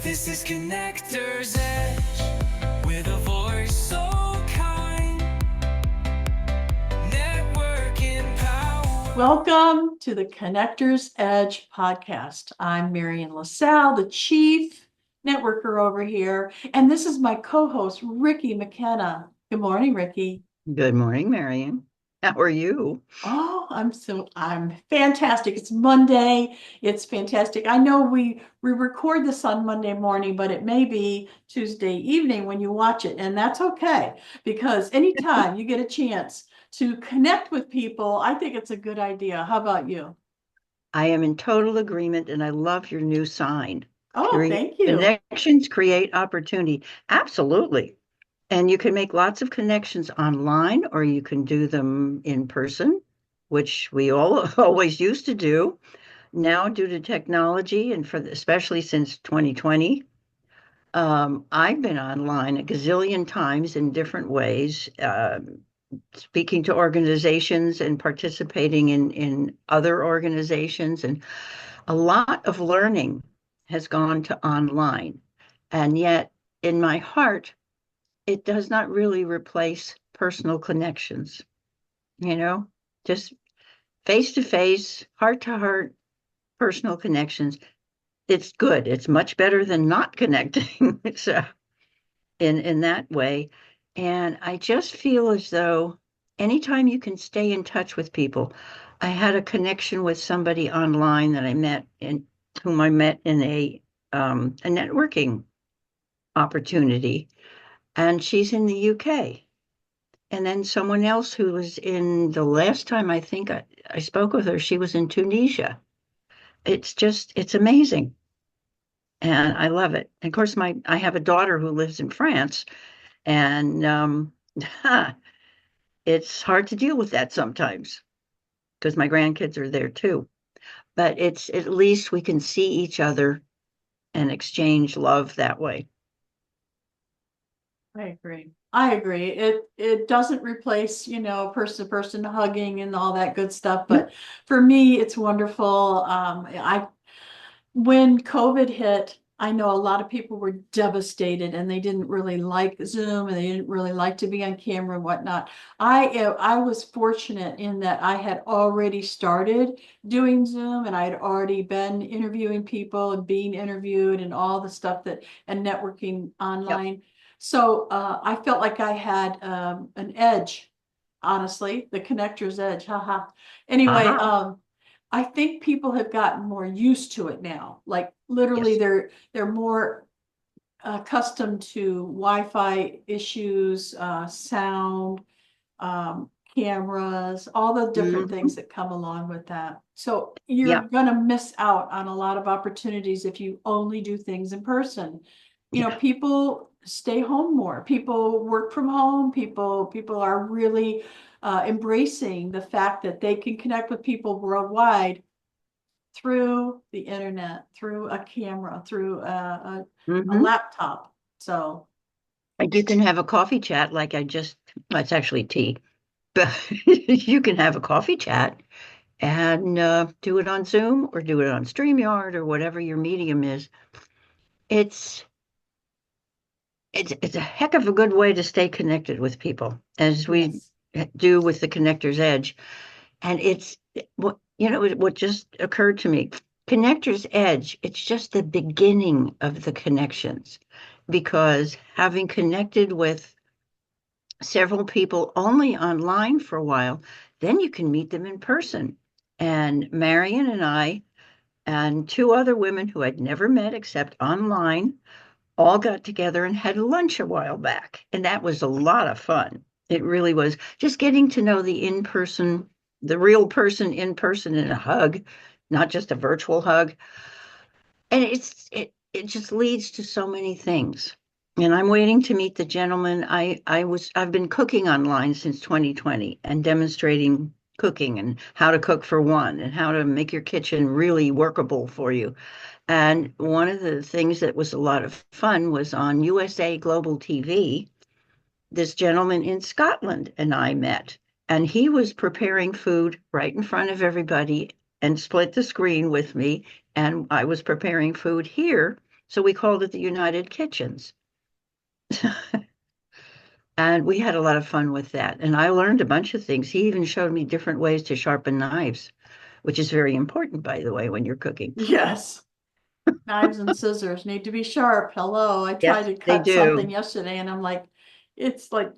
This is Connector's Edge with a voice so kind. Networking power. Welcome to the Connector's Edge podcast. I'm Marian LaSalle, the chief networker over here, and this is my co-host, Ricki McKenna. Good morning, Ricki. Good morning, Marian. How are you? Oh, I'm fantastic. It's Monday. It's fantastic. I know we record this on Monday morning, but it may be Tuesday evening when you watch it, and that's okay because anytime you get a chance to connect with people, I think it's a good idea. How about you? I am in total agreement, and I love your new sign. Oh, thank you. Connections create opportunity. Absolutely. And you can make lots of connections online, or you can do them in person, which we all always used to do. Now, due to technology, and especially since 2020, I've been online a gazillion times in different ways, speaking to organizations and participating in other organizations. And a lot of learning has gone to online. And yet, in my heart, it does not really replace personal connections, you know, just face to face, heart to heart, personal connections. It's good. It's much better than not connecting. So in that way. And I just feel as though anytime you can stay in touch with people, I had a connection with somebody online that I met in whom I met in a networking opportunity, and she's in the UK. And then someone else who was in the last time I think I spoke with her, she was in Tunisia. It's amazing. And I love it. And of course, I have a daughter who lives in France, and it's hard to deal with that sometimes because my grandkids are there too. But it's at least we can see each other and exchange love that way. I agree. I agree. It doesn't replace, person to person hugging and all that good stuff. But for me, it's wonderful. I when COVID hit, I know a lot of people were devastated and they didn't really like Zoom and they didn't really like to be on camera and whatnot. I was fortunate in that I had already started doing Zoom and I had already been interviewing people and being interviewed and all the stuff that and networking Yep. online. So I felt like I had an edge, honestly, the connector's edge. Haha. Anyway, Aha. I think people have gotten more used to it now. Like literally, Yes. they're more accustomed to Wi-Fi issues, sound, cameras, all the different things Mhm. that come along with that. So you're Yeah. gonna miss out on a lot of opportunities if you only do things in person. Yeah. People stay home more. People work from home. People are really embracing the fact that they can connect with people worldwide through the internet, through a camera, through a Hmm. laptop. So Like you can have a coffee chat like well, it's actually tea, but you can have a coffee chat and do it on Zoom or do it on StreamYard or whatever your medium is. It's it's a heck of a good way to stay connected with people, as we yes, do with the Connector's Edge. And it's what just occurred to me. Connector's Edge, it's just the beginning of the connections, because having connected with several people only online for a while, then you can meet them in person. And Marian and I and two other women who I'd never met except online all got together and had lunch a while back. And that was a lot of fun. It really was just getting to know the real person in person in a hug, not just a virtual hug. And it just leads to so many things. And I'm waiting to meet the gentleman. I've been cooking online since 2020 and demonstrating cooking and how to cook for one and how to make your kitchen really workable for you. And one of the things that was a lot of fun was on USA Global TV. This gentleman in Scotland and I met, and he was preparing food right in front of everybody and split the screen with me. And I was preparing food here So we called it the United Kitchens. And we had a lot of fun with that. And I learned a bunch of things. He even showed me different ways to sharpen knives, which is very important, by the way, when you're cooking. Yes. Knives and scissors need to be sharp. Hello. I tried Yes, to they cut something do. yesterday and I'm like, it's like,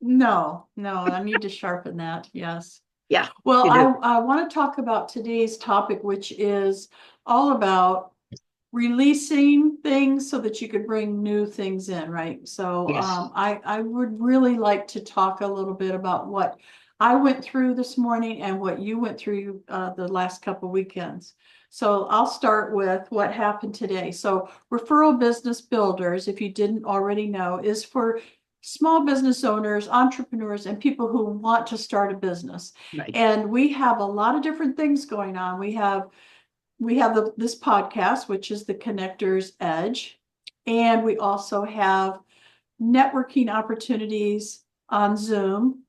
no, I need to sharpen that. Yes. Yeah, Well, you do. I want to talk about today's topic, which is all about releasing things so that you could bring new things in, right? So Yes. I would really like to talk a little bit about what I went through this morning and what you went through the last couple weekends. So I'll start with what happened today. So Referral Business Builders, if you didn't already know, is for small business owners, entrepreneurs, and people who want to start a business. Right. And we have a lot of different things going on. We have this podcast, which is the Connector's Edge, and we also have networking opportunities on Zoom,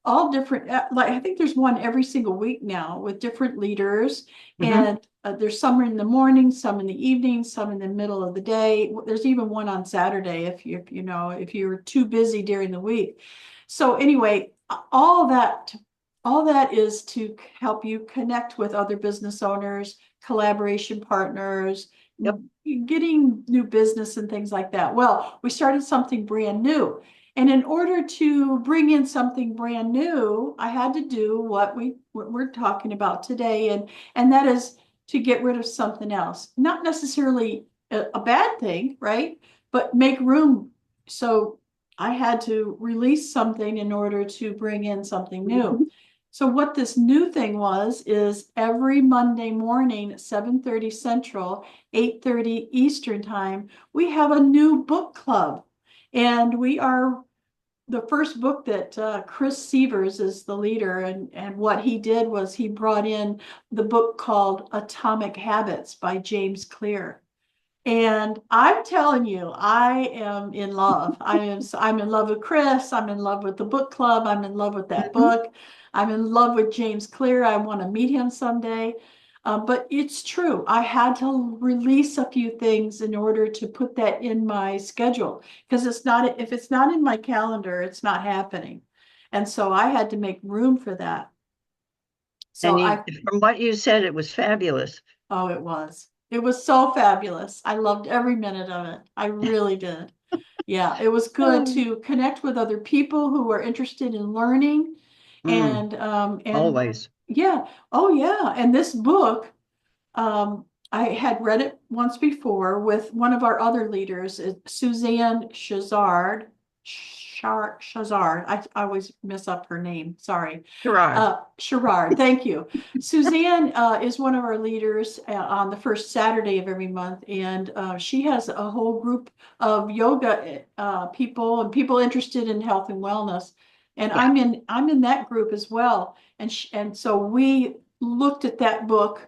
all different. Like I think there's one every single week now with different leaders, Hmm. and there's some in the morning, some in the evening, some in the middle of the day. There's even one on Saturday if you're too busy during the week. So anyway, all that is to help you connect with other business owners, collaboration partners, Yep. getting new business and things like that. Well, we started something brand new. And in order to bring in something brand new, I had to do what we're talking about today, and that is to get rid of something else. Not necessarily a bad thing, right? But make room. So I had to release something in order to bring in something new. Mhm. So what this new thing is every Monday morning at 7:30 Central, 8:30 Eastern time, we have a new book club. And we are the first book that Chris Severs is the leader. And what he did was he brought in the book called Atomic Habits by James Clear. And I'm telling you, I am in love. I'm in love with Chris. I'm in love with the book club. I'm in love with that Mhm. book. I'm in love with James Clear. I want to meet him someday. But it's true. I had to release a few things in order to put that in my schedule because if it's not in my calendar, it's not happening. And so I had to make room for that. So And I from what you said, it was fabulous. Oh, it was. It was so fabulous. I loved every minute of it. I really did. Yeah, it was good Oh. to connect with other people who were interested in learning Mm, and always. yeah, oh yeah. And this book, I had read it once before with one of our other leaders, Suzanne Shazard. I always mess up her name. Sorry. Gerard. Sherrard, thank you. Suzanne is one of our leaders on the first Saturday of every month, and she has a whole group of yoga people and people interested in health and wellness. And Yeah. I'm in that group as well. And so we looked at that book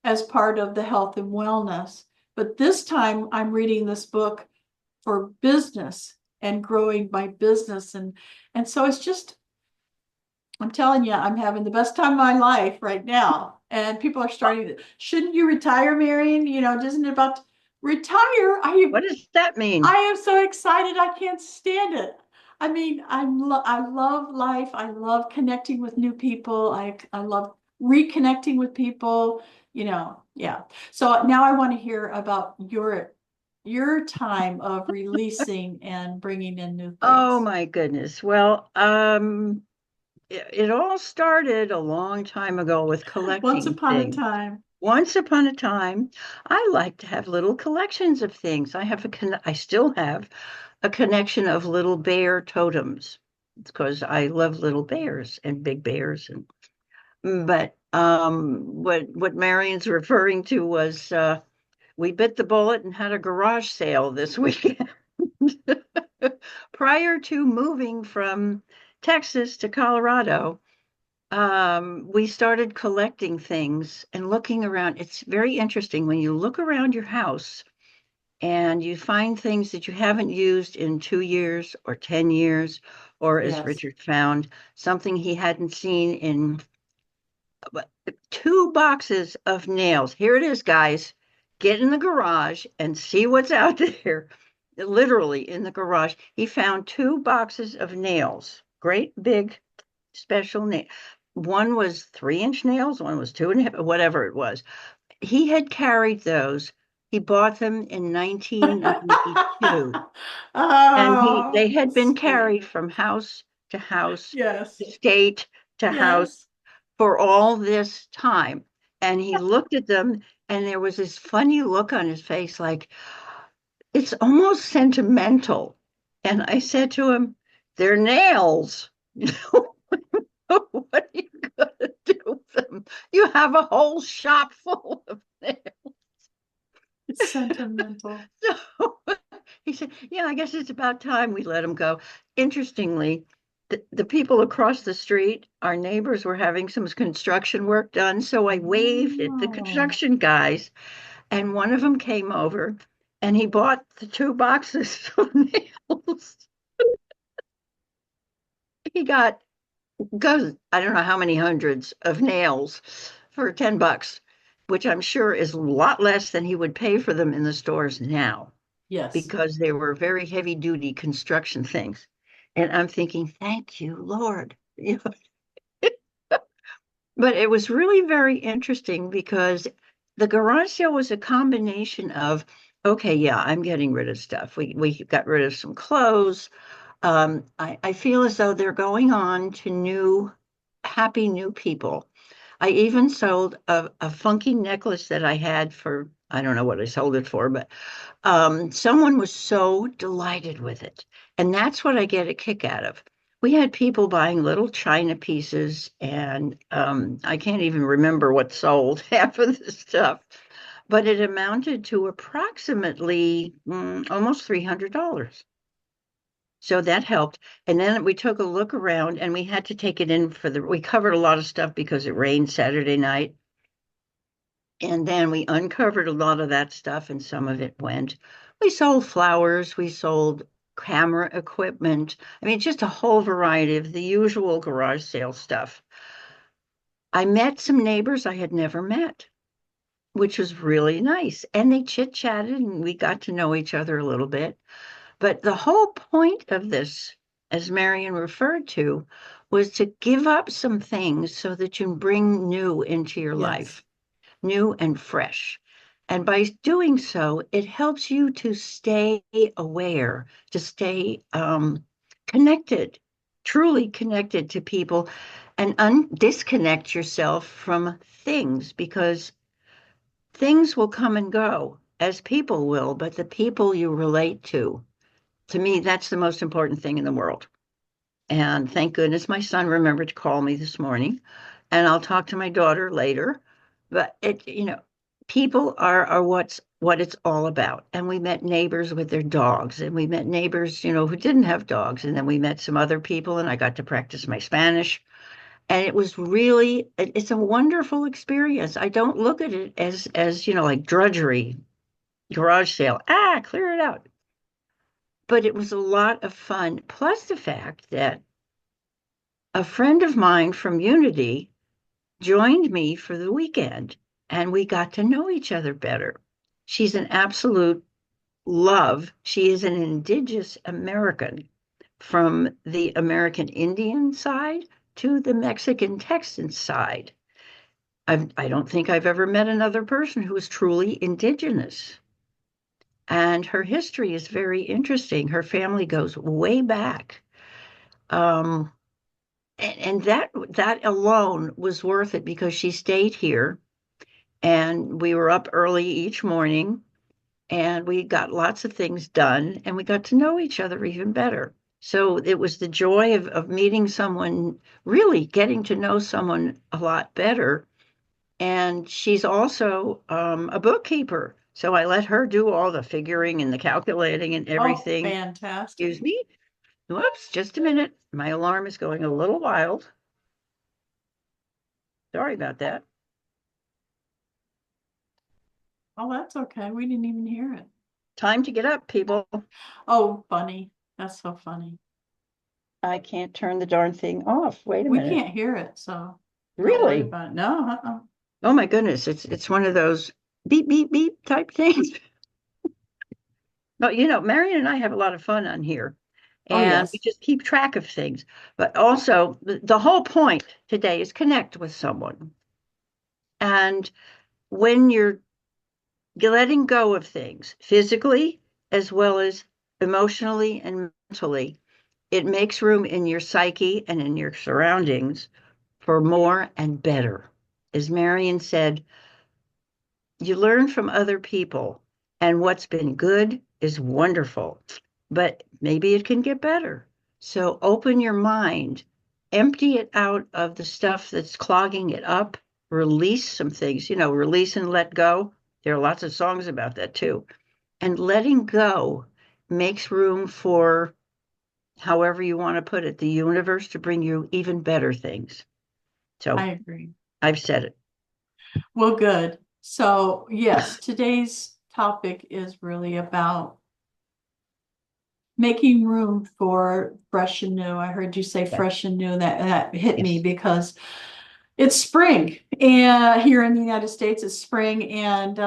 as part of the health and wellness. But this time I'm reading this book for business and growing my business. And so it's just, I'm telling you, I'm having the best time of my life right now. And people are starting to, shouldn't you retire, Marian? Isn't it about to retire? What does that I mean? am so excited. I can't stand it. I mean, I love life. I love connecting with new people. I love reconnecting with people, yeah. So now I want to hear about your time of releasing and bringing in new Oh things. my goodness. Well, it all started a long time ago with Once collecting upon a things. time. Once upon a time, I like to have little collections of things. I still have a connection of little bear totems. It's because I love little bears and big bears. But what Marion's referring to was we bit the bullet and had a garage sale this weekend. Prior to moving from Texas to Colorado, we started collecting things and looking around. It's very interesting when you look around your house and you find things that you haven't used in 2 years or 10 years, or as Yes. Richard found, something he hadn't seen in 2 boxes of nails. Here it is, guys. get in the garage and see what's out there. Literally in the garage, he found 2 boxes of nails, great big special nail. One was 3-inch nails, one was 2.5, whatever it was. He had carried those. He bought them in 1992, and Oh, they had been sweet. carried from house to house, Yes. state to house Yes. for all this time. And he looked at them, and there was this funny look on his face, like it's almost sentimental. And I said to him, they're nails. What are you going to do with them? You have a whole shop full of nails. It's sentimental. So he said, yeah, I guess it's about time we let him go. Interestingly, the people across the street, our neighbors, were having some construction work done. So I waved at the Oh. construction guys, and one of them came over and he bought the 2 boxes of nails. He got, goes, I don't know how many hundreds of nails for $10, which I'm sure is a lot less than he would pay for them in the stores now, Yes. because they were very heavy duty construction things. And I'm thinking, thank you, Lord. You know, but it was really very interesting because the garage sale was a combination of, okay, yeah, I'm getting rid of stuff. We got rid of some clothes. I feel as though they're going on to new, happy new people. I even sold a funky necklace that I had for, I don't know what I sold it for, but someone was so delighted with it. And that's what I get a kick out of. We had people buying little china pieces, and I can't even remember what sold half of the stuff, but it amounted to approximately almost $300. So that helped. And then we took a look around and we had to take it in for we covered a lot of stuff because it rained Saturday night. And then we uncovered a lot of that stuff and some of it went. We sold flowers, we sold camera equipment. I mean, just a whole variety of the usual garage sale stuff. I met some neighbors I had never met, which was really nice. And they chit-chatted and we got to know each other a little bit. But the whole point of this, as Marian referred to, was to give up some things so that you can bring new into your Yes. life, new and fresh. And by doing so, it helps you to stay aware, to stay connected, truly connected to people, and disconnect yourself from things, because things will come and go as people will, but the people you relate to me, that's the most important thing in the world. And thank goodness my son remembered to call me this morning, and I'll talk to my daughter later. But people are what it's all about. And we met neighbors with their dogs, and we met neighbors, who didn't have dogs. And then we met some other people, and I got to practice my Spanish. And it was really, it's a wonderful experience. I don't look at it as like drudgery, garage sale. Clear it out. But it was a lot of fun. Plus the fact that a friend of mine from Unity joined me for the weekend and we got to know each other better. She's an absolute love. She is an indigenous American from the American Indian side to the Mexican Texan side. I don't think I've ever met another person who is truly indigenous. And her history is very interesting. Her family goes way back. Um, and that alone was worth it because she stayed here and we were up early each morning and we got lots of things done and we got to know each other even better. So it was the joy of meeting someone, really getting to know someone a lot better. And she's also a bookkeeper. So I let her do all the figuring and the calculating and Oh, everything. fantastic. Excuse me. Whoops, just a minute. My alarm is going a little wild. Sorry about that. Oh, that's okay. We didn't even hear it. Time to get up, people. Oh, funny. That's so funny. I can't turn the darn thing off. Wait a We minute. can't hear it, so don't worry Really? about it. No, Oh my goodness, it's one of those beep, beep, beep type things. But Marian and I have a lot of fun on here, Oh, and we yes. just keep track of things. But also, the whole point today is connect with someone. And when you're letting go of things physically as well as emotionally and mentally, it makes room in your psyche and in your surroundings for more and better. As Marian said, you learn from other people, and what's been good is wonderful, but maybe it can get better. So open your mind, empty it out of the stuff that's clogging it up, release some things, release and let go. There are lots of songs about that too. And letting go makes room for, however you want to put it, the universe to bring you even better things. So I agree. I've said it. Well, good. So, yes, today's topic is really about making room for fresh and new. I heard you say Yeah. fresh and new. That hit me Yes. because it's spring, and here in the United States, it's spring, and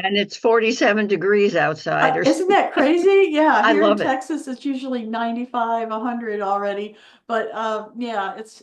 And it's 47 degrees outside or isn't something. that crazy? Yeah, I here in love it. Texas, it's usually 95, 100 already. But yeah, it's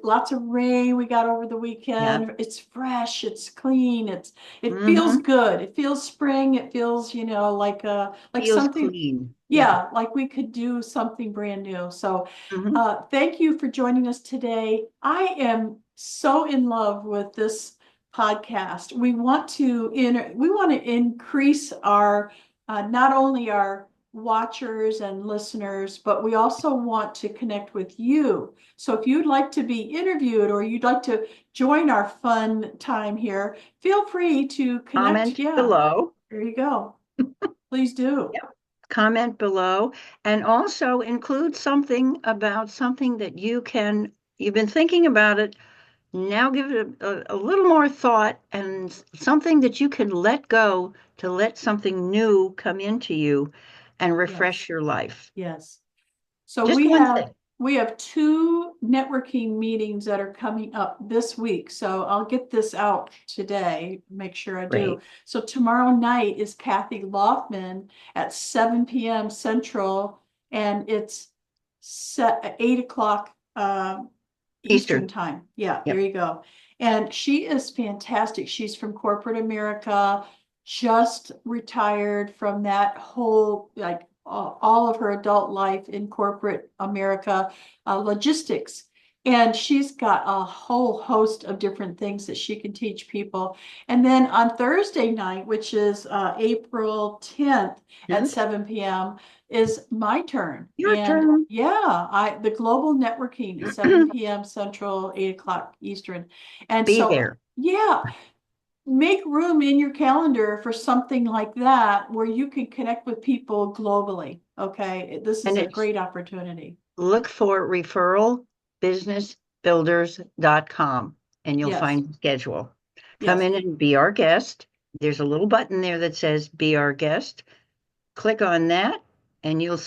lots of rain we got over the Yeah. weekend. It's fresh, it's clean, it feels Hmm. good. It feels spring. It feels, like Feels something, clean. Yeah. yeah, like we could do something brand new. So Hmm. thank you for joining us today. I am so in love with this podcast. We want to increase our not only our watchers and listeners, but we also want to connect with you. So if you'd like to be interviewed or you'd like to join our fun time here, feel free to connect. Comment Yeah, below. there you go. Please do. Yep. Comment below and also include something about something that you've been thinking about it. Now give it a little more thought and something that you can let go to let something new come into you and Yes. refresh your life. Yes. So Just one thing. we have two networking meetings that are coming up this week. So I'll get this out today, make sure I do. Great. So tomorrow night is Kathy Loftman at 7 p.m. Central, and it's set at 8 o'clock Eastern Eastern. time. Yeah, there Yep. you go. And she is fantastic. She's from corporate America, just retired from that whole, like, all of her adult life in corporate America, logistics. And she's got a whole host of different things that she can teach people. And then on Thursday night, which is April 10th at 7 p.m., is my turn. Your And turn. yeah, the global networking is 7 p.m. Central, 8 o'clock Eastern. And Be so, there. yeah, make room in your calendar for something like that where you can connect with people globally. Okay, this is And a it's great opportunity. look for referralbusinessbuilders.com and you'll Yes, find the schedule. Come yes. in and be our guest. There's a little button there that says be our guest. Click on that and you can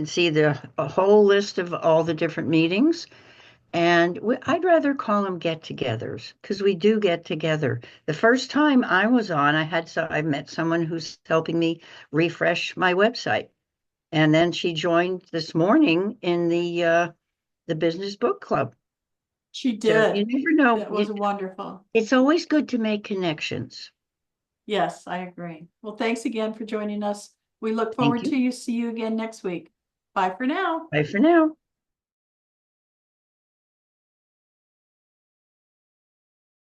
see a whole list of all the different meetings. And I'd rather call them get-togethers because we do get together. The first time I was on, I met someone who's helping me refresh my website. And then she joined this morning in the business book club. She So you did. never know. That was wonderful. It's always good to make connections. Yes, I agree. Well, thanks again for joining us. We look Thank forward you. to see you again next week. Bye for now. Bye for now.